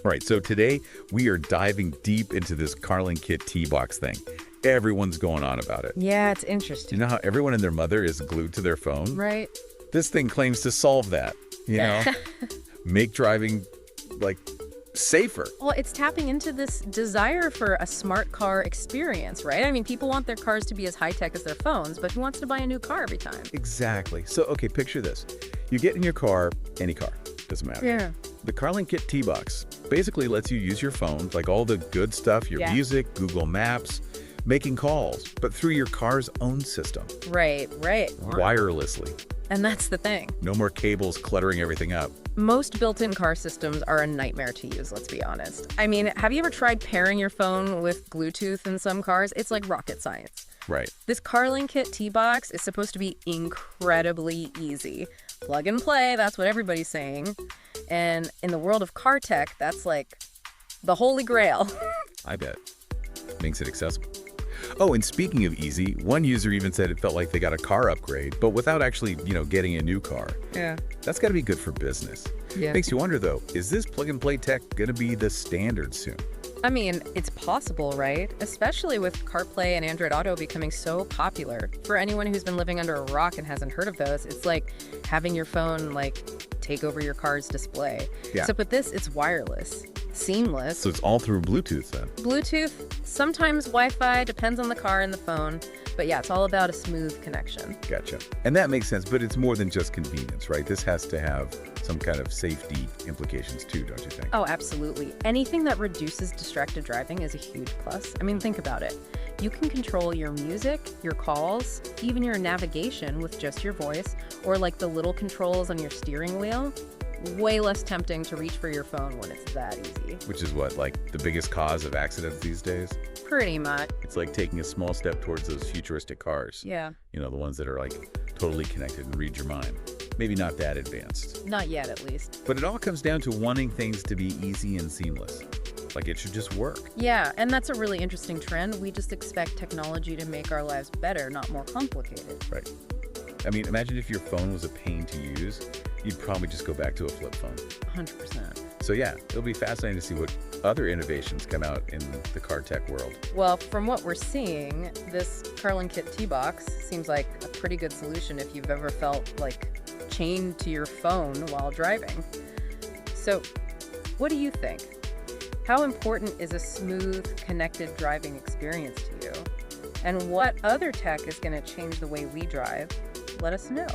All right, so today we are diving deep into this Carlinkit TBox thing. Everyone's going on about it. Yeah, it's You interesting. know how everyone and their mother is glued to their phone? Right? This thing claims to solve that, make driving, like, safer. Well, it's tapping into this desire for a smart car experience, right? I mean, people want their cars to be as high-tech as their phones, but who wants to buy a new car every time? Exactly. So, okay, picture this. You get in your car, any car, doesn't matter. Yeah. The Carlinkit TBox basically lets you use your phone, like all the good stuff, your music, Google Maps, making calls, but through your car's own system. Right. Wirelessly. And that's the thing. No more cables cluttering everything up. Most built-in car systems are a nightmare to use, let's be honest. I mean, have you ever tried pairing your phone with Bluetooth in some cars? It's like rocket science. Right. This Carlinkit TBox is supposed to be incredibly easy. Plug and play, that's what everybody's saying. And in the world of car tech, that's like the holy grail. I bet. Makes it accessible. Oh, and speaking of easy, one user even said it felt like they got a car upgrade, but without actually, getting a new car. Yeah. That's got to be good for business. Yeah. Makes you wonder, though, is this plug-and-play tech going to be the standard soon? I mean, it's possible, right? Especially with CarPlay and Android Auto becoming so popular. For anyone who's been living under a rock and hasn't heard of those, it's like having your phone, take over your car's display. Yeah. Except with this, it's wireless, seamless. So it's all through Bluetooth, then? Bluetooth, sometimes Wi-Fi, depends on the car and the phone. But yeah, it's all about a smooth connection. Gotcha. And that makes sense, but it's more than just convenience, right? This has to have some kind of safety implications too, don't you think? Oh, absolutely. Anything that reduces distracted driving is a huge plus. I mean, think about it. You can control your music, your calls, even your navigation with just your voice, or like the little controls on your steering wheel. Way less tempting to reach for your phone when it's that easy. Which is what, like the biggest cause of accidents these days? Pretty much. It's like taking a small step towards those futuristic cars. Yeah. The ones that are like totally connected and read your mind. Maybe not that advanced. Not yet, at least. But it all comes down to wanting things to be easy and seamless. Like it should just work. Yeah, and that's a really interesting trend. We just expect technology to make our lives better, not more complicated. Right. I mean, imagine if your phone was a pain to use. You'd probably just go back to a flip phone. 100%. So yeah, it'll be fascinating to see what other innovations come out in the car tech world. Well, from what we're seeing, this Carlinkit TBox seems like a pretty good solution if you've ever felt like chained to your phone while driving. So, what do you think? How important is a smooth, connected driving experience to you? And what other tech is going to change the way we drive? Let us know.